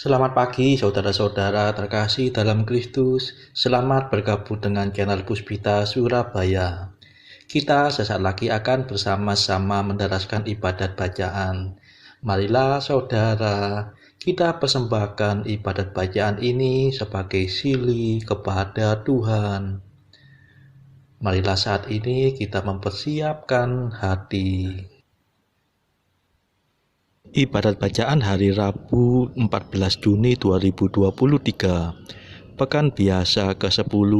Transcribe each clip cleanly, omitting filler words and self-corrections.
Selamat pagi saudara-saudara terkasih dalam Kristus. Selamat bergabung dengan channel Puspita Surabaya. Kita sesaat lagi akan bersama-sama menderaskan ibadat bacaan. Marilah saudara, kita persembahkan ibadat bacaan ini sebagai sili kepada Tuhan. Marilah saat ini kita mempersiapkan hati. Ibadat bacaan hari Rabu 14 Juni 2023, Pekan Biasa ke-10,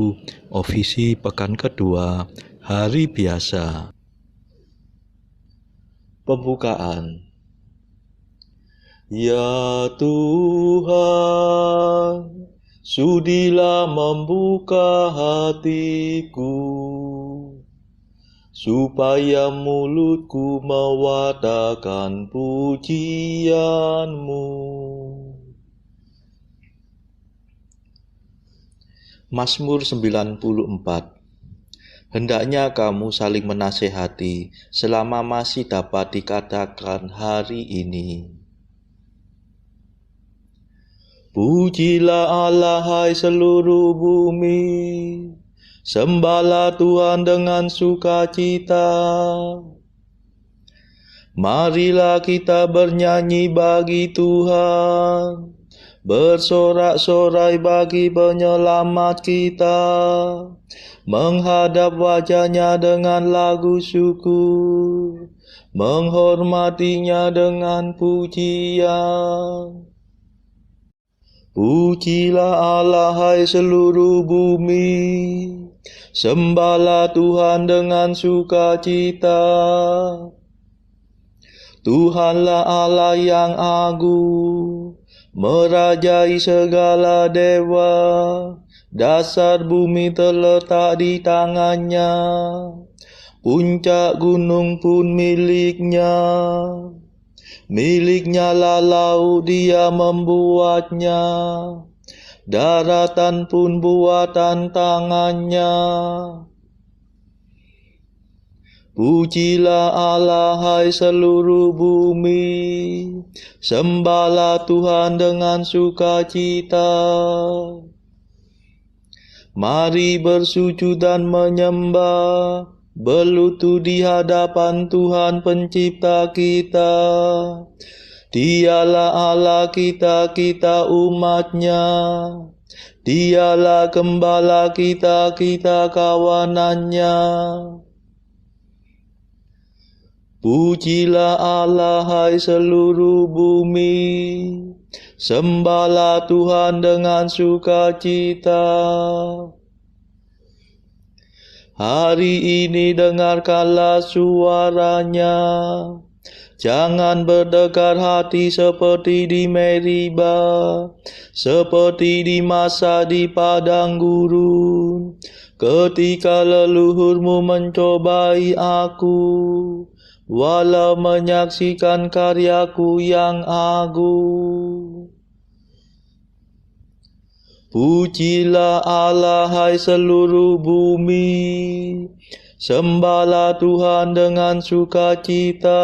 Ofisi Pekan Kedua, Hari Biasa. Pembukaan. Ya Tuhan, sudilah membuka hatiku, supaya mulutku mewartakan pujian-Mu. Mazmur 94. Hendaknya kamu saling menasehati selama masih dapat dikatakan hari ini. Pujilah Allah, hai seluruh bumi. Sembahlah Tuhan dengan sukacita. Marilah kita bernyanyi bagi Tuhan, bersorak-sorai bagi penyelamat kita, menghadap wajah-Nya dengan lagu syukur, menghormatinya dengan pujian. Pujilah Allah, hai seluruh bumi. Sembahlah Tuhan dengan sukacita. Tuhanlah Allah yang agung, merajai segala dewa. Dasar bumi terletak di tangan-Nya, puncak gunung pun milik-Nya. Milik-Nya lah laut, Dia membuatnya, daratan pun buatan tangan-Nya. Pujilah Allah, hai seluruh bumi. Sembahlah Tuhan dengan sukacita. Mari bersujud dan menyembah, berlutut di hadapan Tuhan Pencipta kita. Dialah Allah kita, kita umat-Nya. Dialah Gembala kita, kita kawanan-Nya. Pujilah Allah, hai seluruh bumi. Sembahlah Tuhan dengan sukacita. Hari ini dengarkanlah suara-Nya. Jangan berdekar hati seperti di Meriba, seperti di masa di padang gurun, ketika leluhurmu mencobai aku, walau menyaksikan karyaku yang agung. Pujilah Allah, hai seluruh bumi. Sembahlah Tuhan dengan sukacita.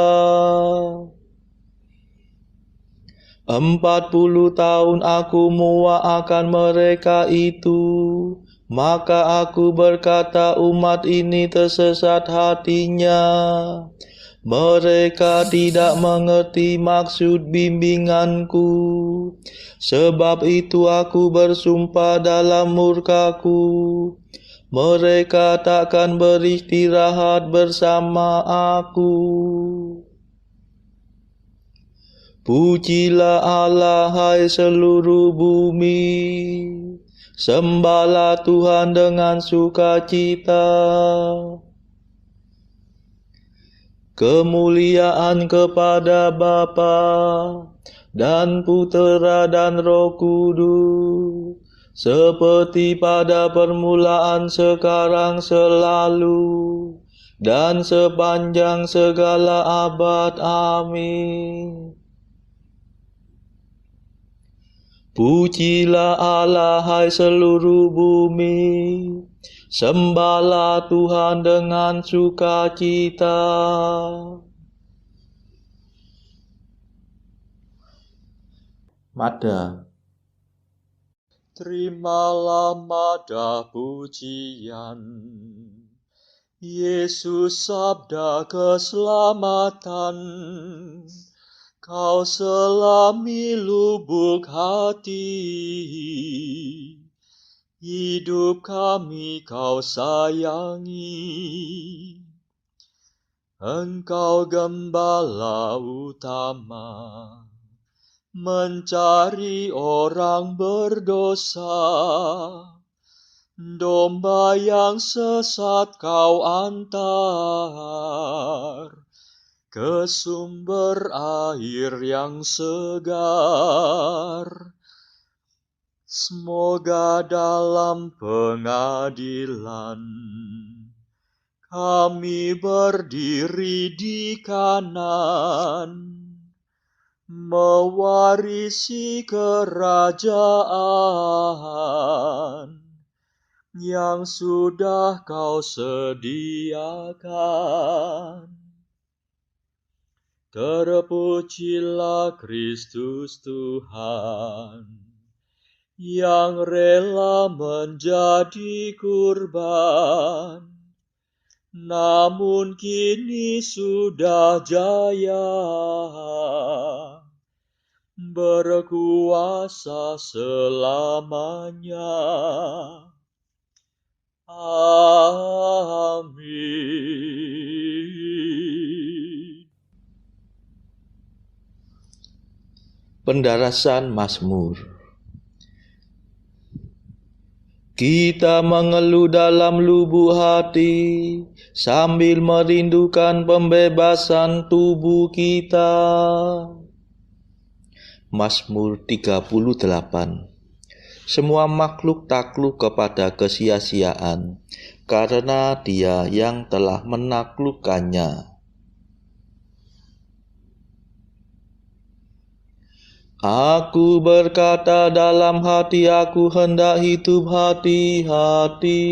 40 tahun aku muak akan mereka itu, maka aku berkata umat ini tersesat hatinya. Mereka tidak mengerti maksud bimbinganku. Sebab itu aku bersumpah dalam murkaku, mereka takkan beristirahat bersama aku. Pujilah Allah, hai seluruh bumi. Sembahlah Tuhan dengan sukacita. Kemuliaan kepada Bapa dan Putera dan Roh Kudus, seperti pada permulaan, sekarang, selalu, dan sepanjang segala abad. Amin. Pujilah Allah, hai seluruh bumi. Sembahlah Tuhan dengan sukacita. Mada. terimalah madah pujian. Yesus sabda keselamatan, Kau selami lubuk hati. Hidup kami Kau sayangi. Engkau gembala utama, mencari orang berdosa. Domba yang sesat Kau antar ke sumber air yang segar. Semoga dalam pengadilan kami berdiri di kanan, mewarisi kerajaan yang sudah Kau sediakan. Terpujilah Kristus Tuhan, yang rela menjadi kurban, namun kini sudah jaya, berkuasa selamanya. Amin. Pendarasan Mazmur. Kita mengeluh dalam lubuk hati, sambil merindukan pembebasan tubuh kita. Mazmur 38. Semua makhluk takluk kepada kesia-siaan, karena Dia yang telah menaklukkannya. Aku berkata dalam hati aku, hendak hidup hati-hati.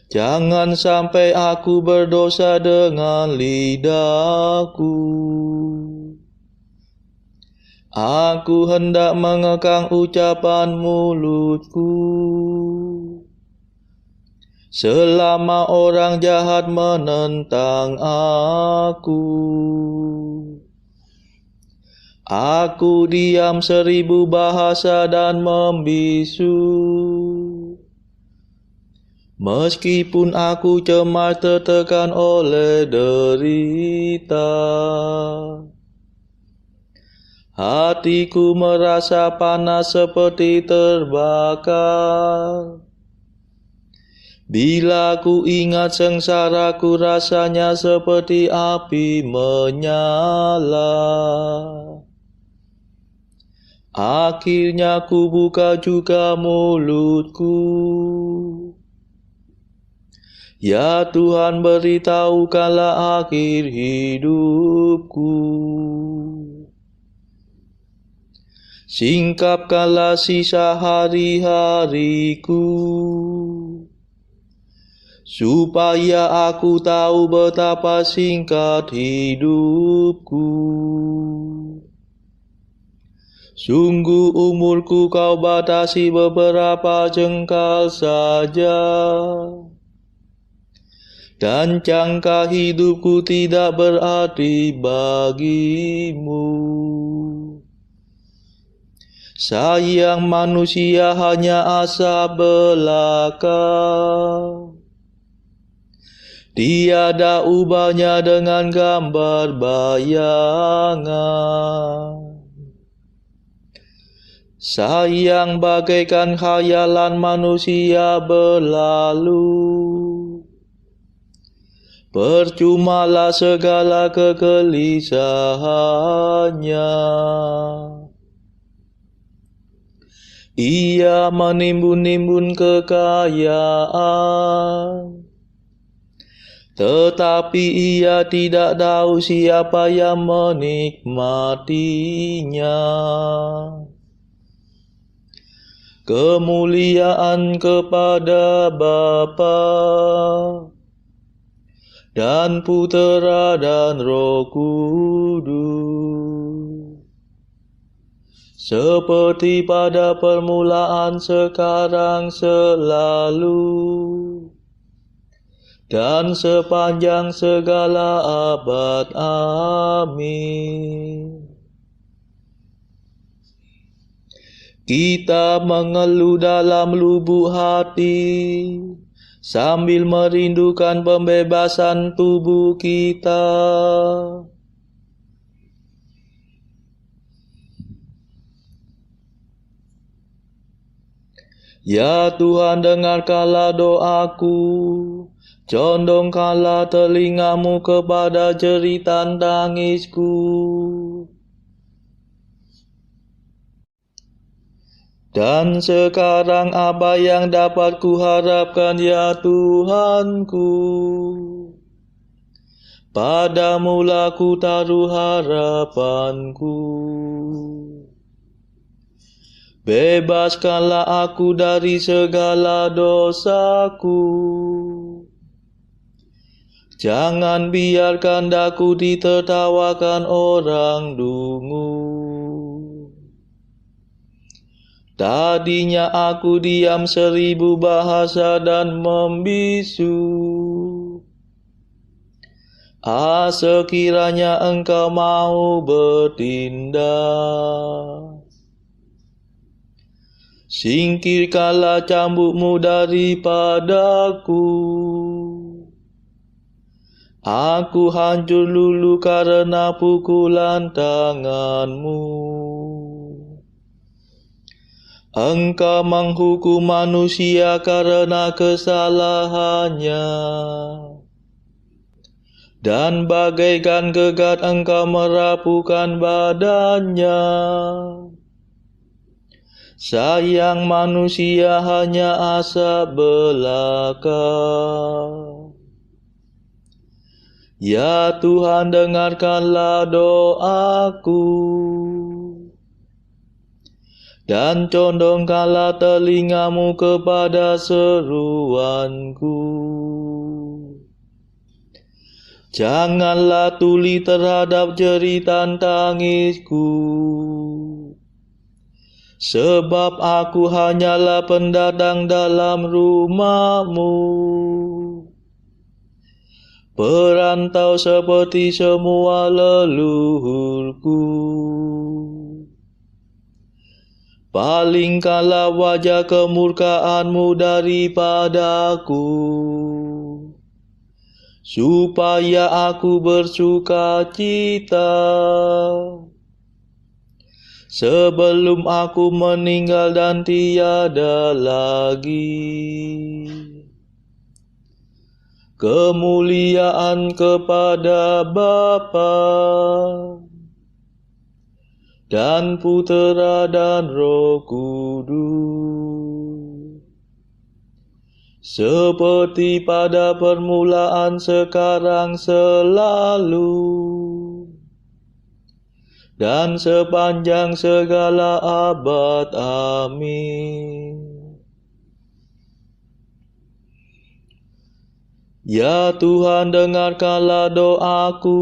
Jangan sampai aku berdosa dengan lidahku. Aku hendak mengekang ucapan mulutku, selama orang jahat menentang aku. Aku diam 1000 bahasa dan membisu. Meskipun aku cemas tertekan oleh derita, hatiku merasa panas seperti terbakar. Bila ku ingat sengsaraku, rasanya seperti api menyala. Akhirnya ku buka juga mulutku. Ya Tuhan, beritahukanlah akhir hidupku. Singkapkanlah sisa hari-hariku, supaya aku tahu betapa singkat hidupku. Sungguh umurku Kau batasi beberapa jengkal saja, dan jangka hidupku tidak berarti bagimu. Sayang manusia hanya asap belaka, tiada ubahnya dengan gambar bayangan. Sayang bagaikan khayalan manusia berlalu, percumalah segala kegelisahannya. Ia menimbun-nimbun kekayaan, tetapi ia tidak tahu siapa yang menikmatinya. Kemuliaan kepada Bapa dan Putera dan Roh Kudus, seperti pada permulaan, sekarang, selalu, dan sepanjang segala abad. Amin. Kita mengeluh dalam lubuk hati, sambil merindukan pembebasan tubuh kita. Ya Tuhan, dengarkanlah doaku, condongkanlah telingamu kepada jeritan tangisku. Dan sekarang apa yang dapat kuharapkan, ya Tuhanku? Padamulah ku taruh harapanku. Bebaskanlah aku dari segala dosaku. Jangan biarkan daku ditertawakan orang dungu. Tadinya aku diam 1000 bahasa dan membisu. Sekiranya Engkau mau bertindak, singkirkanlah cambukmu daripadaku. Aku hancur lulu karena pukulan tanganmu. Engkau menghukum manusia karena kesalahannya, dan bagaikan gegat Engkau merapuhkan badannya. Sayang manusia hanya asap belaka. Ya Tuhan, dengarkanlah doaku, dan condongkanlah telingamu kepada seruanku. Janganlah tuli terhadap jeritan tangisku, sebab aku hanyalah pendatang dalam rumah-Mu, perantau seperti semua leluhurku. Palingkanlah wajah kemurkaan-Mu daripadaku, supaya aku bersuka cita sebelum aku meninggal dan tiada lagi. Kemuliaan kepada Bapa dan Putera dan Roh Kudus, seperti pada permulaan, sekarang, selalu, dan sepanjang segala abad. Amin. Ya Tuhan, dengarkanlah doaku,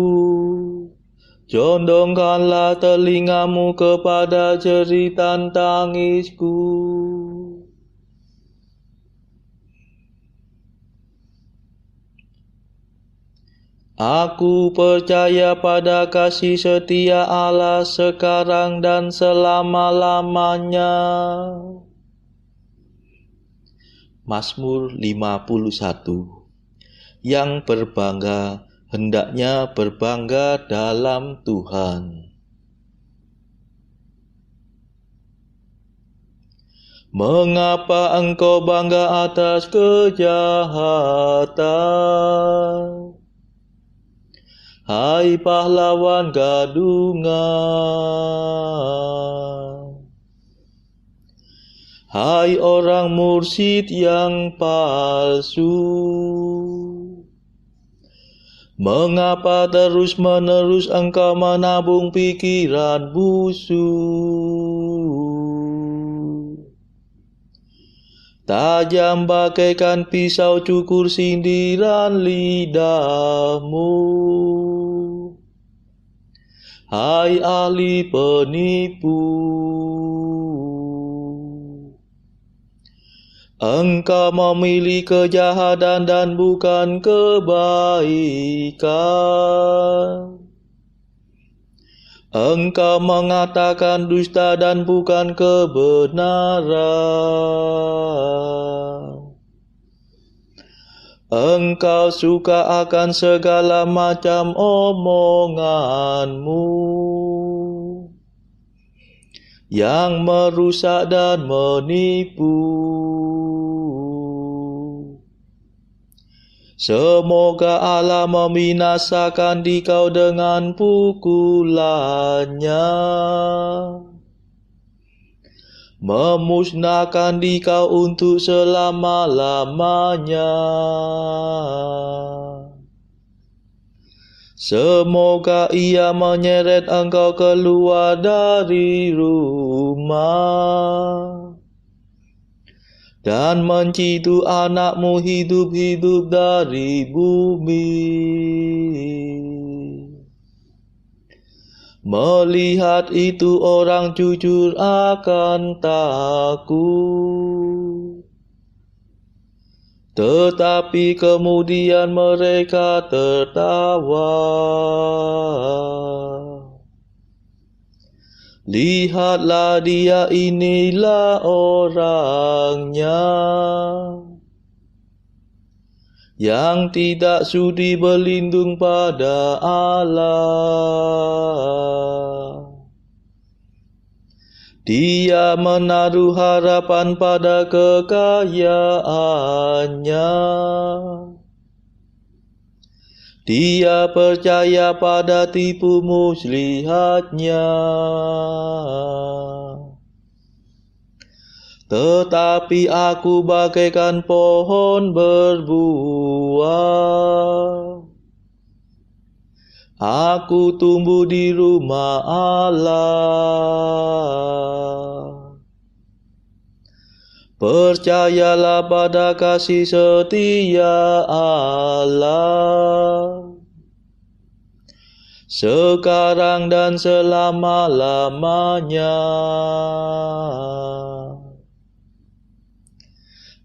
condongkanlah telingamu kepada jeritan tangisku. Aku percaya pada kasih setia Allah sekarang dan selama-lamanya. Mazmur 51. Yang berbangga hendaknya berbangga dalam Tuhan. Mengapa engkau bangga atas kejahatan, hai pahlawan gadungan? Hai orang mursyid yang palsu, mengapa terus-menerus engkau menabung pikiran busuk? Tajam bagaikan pisau cukur sindiran lidahmu. Hai ahli penipu, engkau memilih kejahatan dan bukan kebaikan. Engkau mengatakan dusta dan bukan kebenaran. Engkau suka akan segala macam omonganmu yang merusak dan menipu. Semoga Allah membinasakan dikau dengan pukulannya, memusnahkan dikau untuk selama-lamanya. Semoga ia menyeret engkau keluar dari rumah dan mencitu anakmu hidup-hidup dari bumi. Melihat itu orang jujur akan takut, tetapi kemudian mereka tertawa. Lihatlah dia, inilah orangnya yang tidak sudi berlindung pada Allah. Dia menaruh harapan pada kekayaannya. Dia percaya pada tipu muslihatnya. Tetapi aku bagaikan pohon berbuah. Aku tumbuh di rumah Allah. Percayalah pada kasih setia Allah, sekarang dan selama-lamanya.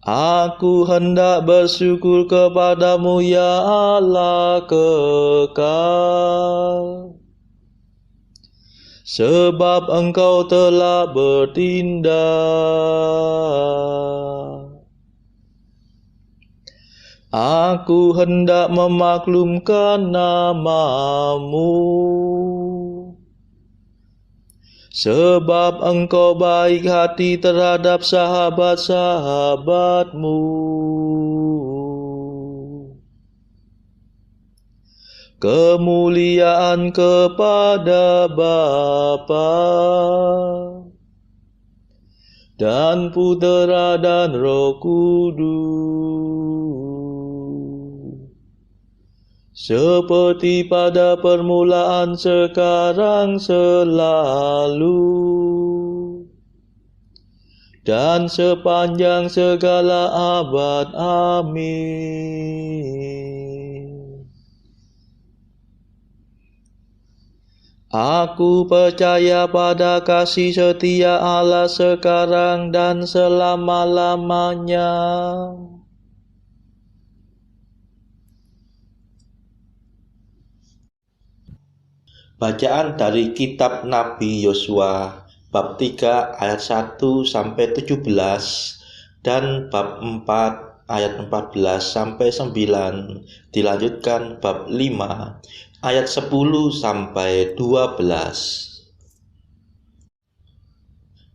Aku hendak bersyukur kepadamu, ya Allah kekal, sebab engkau telah bertindak. Aku hendak memaklumkan namamu, sebab engkau baik hati terhadap sahabat-sahabatmu. Kemuliaan kepada Bapa dan Putera dan Roh Kudus, seperti pada permulaan, sekarang, selalu, dan sepanjang segala abad. Amin. Aku percaya pada kasih setia Allah sekarang dan selama-lamanya. Bacaan dari kitab Nabi Yosua bab 3 ayat 1 sampai 17 dan bab 4 ayat 14 sampai 9, dilanjutkan bab 5 ayat 10 sampai 12.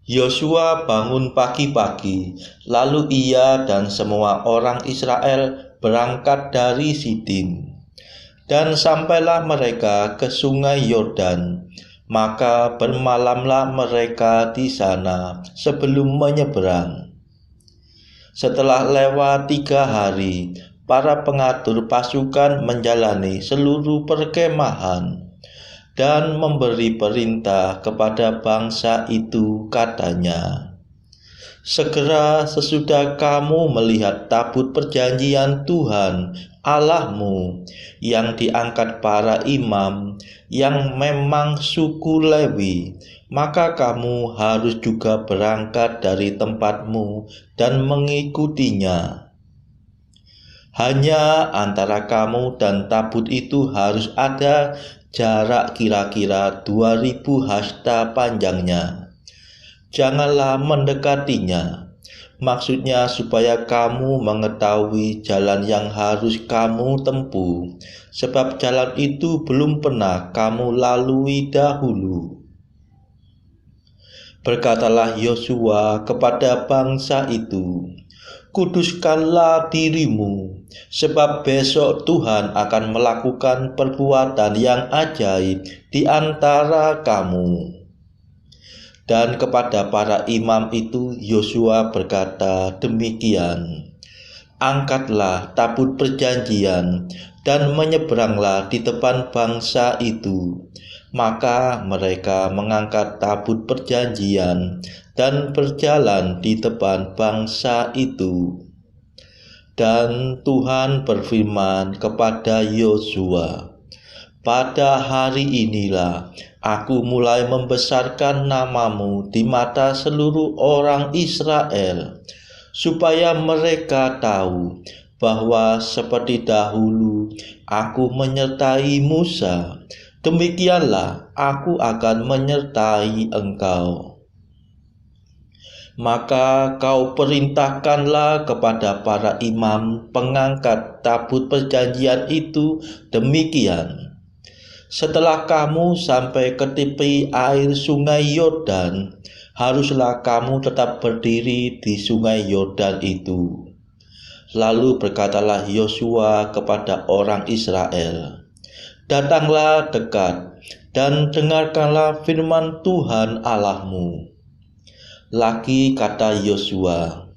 Yosua bangun pagi-pagi, lalu ia dan semua orang Israel berangkat dari Sidim. Dan sampailah mereka ke sungai Yordan, maka bermalamlah mereka di sana sebelum menyeberang. Setelah lewat 3 hari, para pengatur pasukan menjalani seluruh perkemahan dan memberi perintah kepada bangsa itu, katanya, Segera sesudah kamu melihat tabut perjanjian Tuhan Allahmu yang diangkat para imam yang memang suku Lewi, maka kamu harus juga berangkat dari tempatmu dan mengikutinya. Hanya antara kamu dan tabut itu harus ada jarak kira-kira 2000 hasta panjangnya. Janganlah mendekatinya, maksudnya supaya kamu mengetahui jalan yang harus kamu tempuh, sebab jalan itu belum pernah kamu lalui dahulu. Berkatalah Yosua kepada bangsa itu, "Kuduskanlah dirimu, sebab besok Tuhan akan melakukan perbuatan yang ajaib di antara kamu." Dan kepada para imam itu Yosua berkata demikian, "Angkatlah tabut perjanjian dan menyeberanglah di depan bangsa itu." Maka mereka mengangkat tabut perjanjian dan berjalan di depan bangsa itu. Dan Tuhan berfirman kepada Yosua, "Pada hari inilah Aku mulai membesarkan namamu di mata seluruh orang Israel, supaya mereka tahu bahwa seperti dahulu Aku menyertai Musa, demikianlah Aku akan menyertai engkau. Maka kau perintahkanlah kepada para imam pengangkat tabut perjanjian itu demikian: Setelah kamu sampai ke tepi air sungai Yordan, haruslah kamu tetap berdiri di sungai Yordan itu." Lalu berkatalah Yosua kepada orang Israel, "Datanglah dekat dan dengarkanlah firman Tuhan Allahmu." Lagi kata Yosua,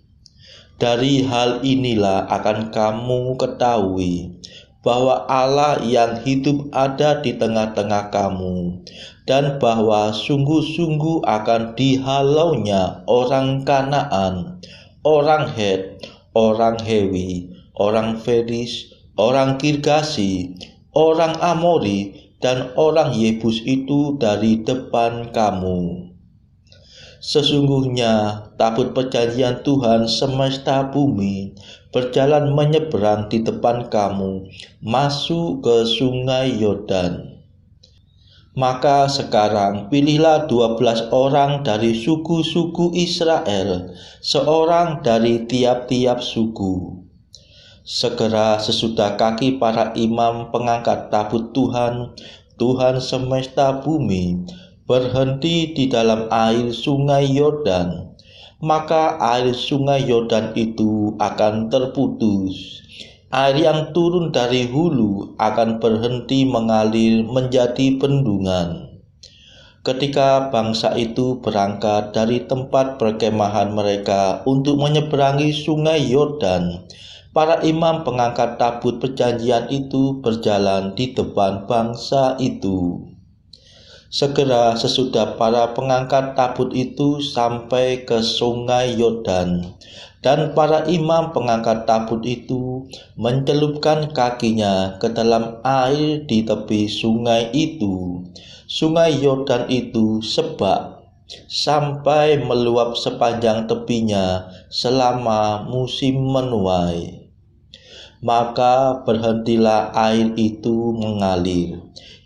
"Dari hal inilah akan kamu ketahui bahwa Allah yang hidup ada di tengah-tengah kamu, dan bahwa sungguh-sungguh akan dihalaunya orang Kanaan, orang Het, orang Hewi, orang Feris, orang Girgasi, orang Amori, dan orang Yebus itu dari depan kamu. Sesungguhnya tabut perjanjian Tuhan semesta bumi berjalan menyeberang di depan kamu, masuk ke sungai Yordan. Maka sekarang pilihlah 12 orang dari suku-suku Israel, seorang dari tiap-tiap suku. Segera sesudah kaki para imam pengangkat tabut Tuhan, Tuhan semesta bumi, berhenti di dalam air sungai Yordan, maka air sungai Yordan itu akan terputus. Air yang turun dari hulu akan berhenti mengalir menjadi bendungan. Ketika bangsa itu berangkat dari tempat perkemahan mereka untuk menyeberangi sungai Yordan, para imam pengangkat tabut perjanjian itu berjalan di depan bangsa itu. Segera sesudah para pengangkat tabut itu sampai ke sungai Yordan, dan para imam pengangkat tabut itu mencelupkan kakinya ke dalam air di tepi sungai itu. Sungai Yordan itu sebak sampai meluap sepanjang tepinya selama musim menuai. Maka berhentilah air itu mengalir.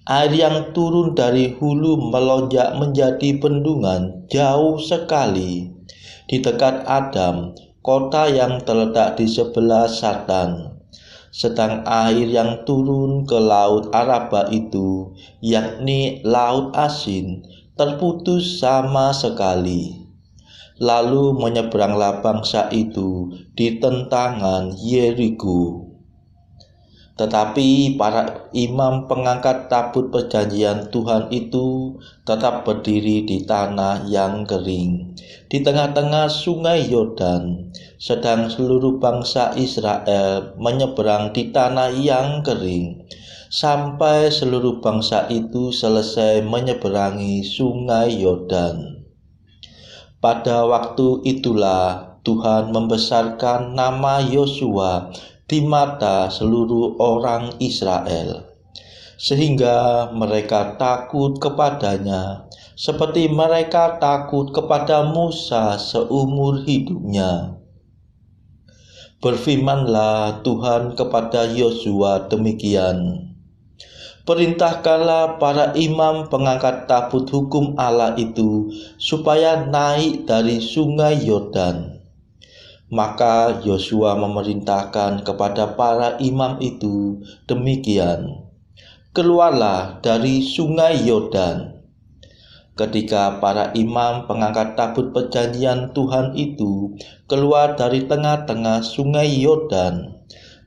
Air yang turun dari hulu melonjak menjadi bendungan jauh sekali di dekat Adam, kota yang terletak di sebelah Satan. Sedang air yang turun ke laut Araba itu, yakni laut asin, terputus sama sekali. Lalu menyeberanglah bangsa itu di tentangan Yeriko. Tetapi para imam pengangkat tabut perjanjian Tuhan itu tetap berdiri di tanah yang kering, di tengah-tengah sungai Yordan, sedang seluruh bangsa Israel menyeberang di tanah yang kering, sampai seluruh bangsa itu selesai menyeberangi sungai Yordan. Pada waktu itulah Tuhan membesarkan nama Yosua di mata seluruh orang Israel, sehingga mereka takut kepadanya, seperti mereka takut kepada Musa seumur hidupnya. Berfirmanlah Tuhan kepada Yosua demikian, perintahkanlah para imam pengangkat tabut hukum Allah itu supaya naik dari sungai Yordan. Maka Yosua memerintahkan kepada para imam itu demikian, keluarlah dari sungai Yordan. Ketika para imam pengangkat tabut perjanjian Tuhan itu keluar dari tengah-tengah sungai Yordan,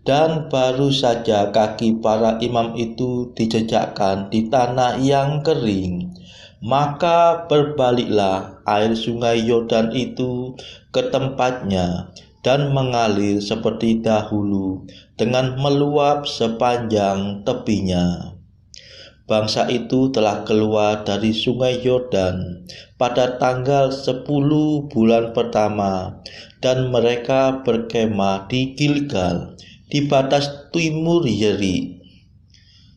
dan baru saja kaki para imam itu dijejakkan di tanah yang kering, maka berbaliklah air sungai Yordan itu ke tempatnya dan mengalir seperti dahulu dengan meluap sepanjang tepinya. Bangsa itu telah keluar dari sungai Yordan pada tanggal 10 bulan pertama, dan mereka berkemah di Gilgal di batas timur Yeri.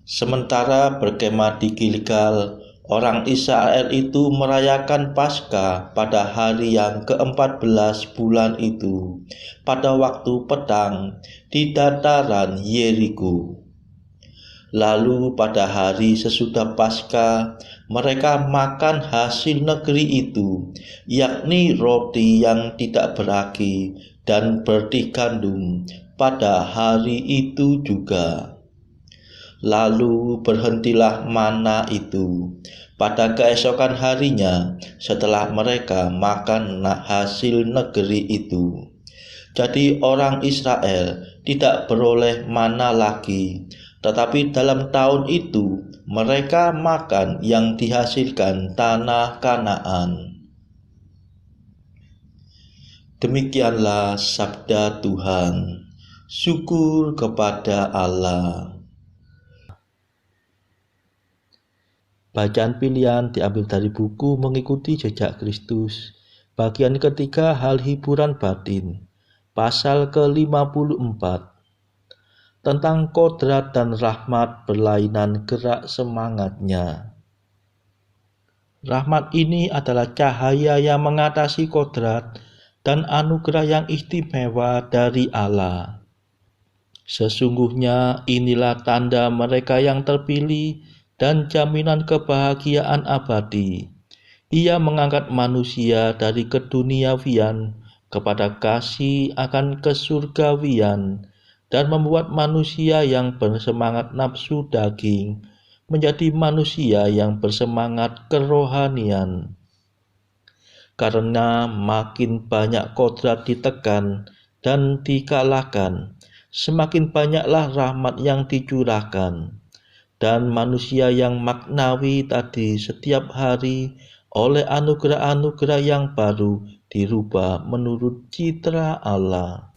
Sementara berkemah di Gilgal, orang Israel itu merayakan Paskah pada hari yang ke-14 bulan itu, pada waktu petang di dataran Yeriko. Lalu pada hari sesudah Paskah, mereka makan hasil negeri itu, yakni roti yang tidak beragi dan bertih gandum pada hari itu juga. Lalu berhentilah mana itu pada keesokan harinya setelah mereka makan hasil negeri itu. Jadi orang Israel tidak beroleh mana lagi, tetapi dalam tahun itu mereka makan yang dihasilkan tanah Kanaan. Demikianlah sabda Tuhan. Syukur kepada Allah. Bacaan pilihan diambil dari buku Mengikuti Jejak Kristus, bagian ketiga, hal hiburan batin, pasal ke-54, tentang kodrat dan rahmat berlainan gerak semangatnya. Rahmat ini adalah cahaya yang mengatasi kodrat dan anugerah yang istimewa dari Allah. Sesungguhnya inilah tanda mereka yang terpilih dan jaminan kebahagiaan abadi. Ia mengangkat manusia dari keduniawian kepada kasih akan kesurgawian, dan membuat manusia yang bersemangat nafsu daging menjadi manusia yang bersemangat kerohanian. Karena makin banyak kodrat ditekan dan dikalahkan, semakin banyaklah rahmat yang dicurahkan, dan manusia yang maknawi tadi setiap hari oleh anugerah-anugerah yang baru dirubah menurut citra Allah.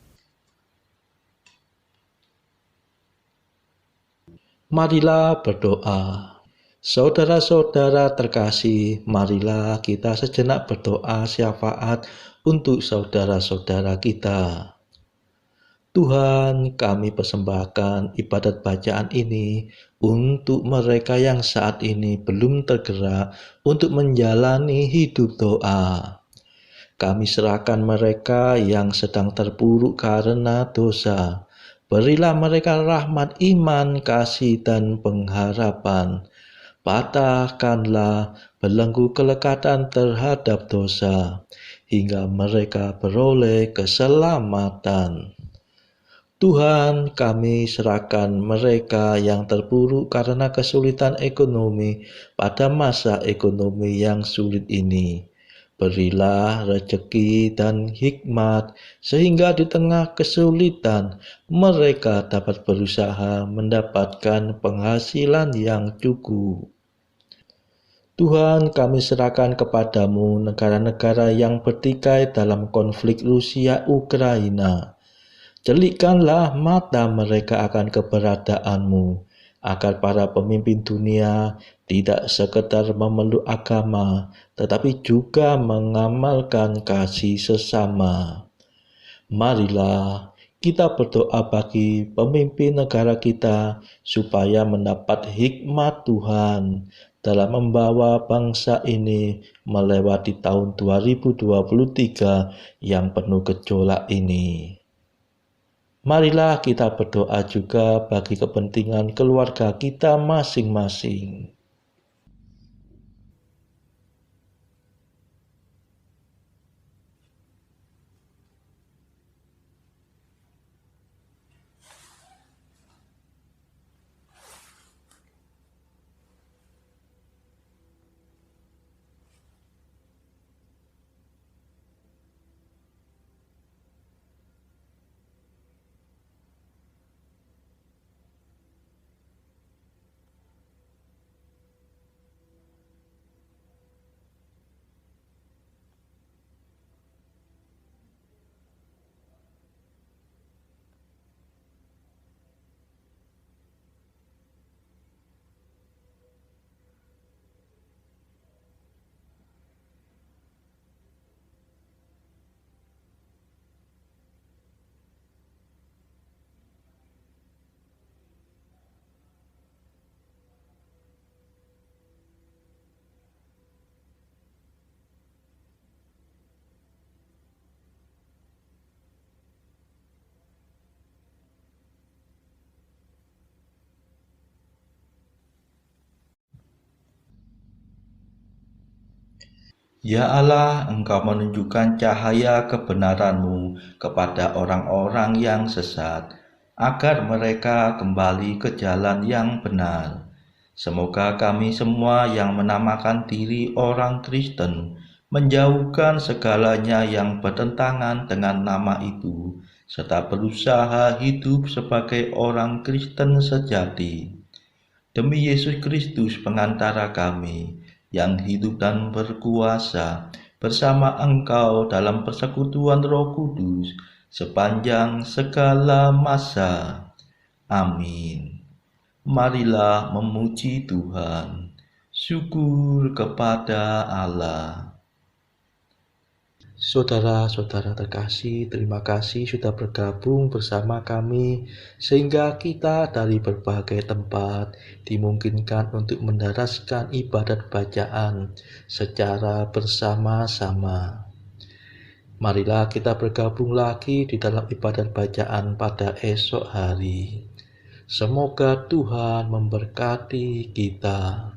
Marilah berdoa. Saudara-saudara terkasih, marilah kita sejenak berdoa syafaat untuk saudara-saudara kita. Tuhan, kami persembahkan ibadat bacaan ini untuk mereka yang saat ini belum tergerak untuk menjalani hidup doa. Kami serahkan mereka yang sedang terpuruk karena dosa. Berilah mereka rahmat iman, kasih, dan pengharapan. Patahkanlah belenggu kelekatan terhadap dosa, hingga mereka beroleh keselamatan. Tuhan, kami serahkan mereka yang terpuruk karena kesulitan ekonomi pada masa ekonomi yang sulit ini. Berilah rezeki dan hikmat, sehingga di tengah kesulitan mereka dapat berusaha mendapatkan penghasilan yang cukup. Tuhan, kami serahkan kepadamu negara-negara yang bertikai dalam konflik Rusia-Ukraina. Celikkanlah mata mereka akan keberadaanmu, agar para pemimpin dunia tidak sekedar memeluk agama, tetapi juga mengamalkan kasih sesama. Marilah kita berdoa bagi pemimpin negara kita supaya mendapat hikmat Tuhan dalam membawa bangsa ini melewati tahun 2023 yang penuh gejolak ini. Marilah kita berdoa juga bagi kepentingan keluarga kita masing-masing. Ya Allah, Engkau menunjukkan cahaya kebenaran-Mu kepada orang-orang yang sesat, agar mereka kembali ke jalan yang benar. Semoga kami semua yang menamakan diri orang Kristen menjauhkan segalanya yang bertentangan dengan nama itu, serta berusaha hidup sebagai orang Kristen sejati. Demi Yesus Kristus pengantara kami, yang hidup dan berkuasa bersama Engkau dalam persekutuan Roh Kudus sepanjang segala masa. Amin. Marilah memuji Tuhan. Syukur kepada Allah. Saudara-saudara terkasih, terima kasih sudah bergabung bersama kami sehingga kita dari berbagai tempat dimungkinkan untuk mendaraskan ibadat bacaan secara bersama-sama. Marilah kita bergabung lagi di dalam ibadat bacaan pada esok hari. Semoga Tuhan memberkati kita.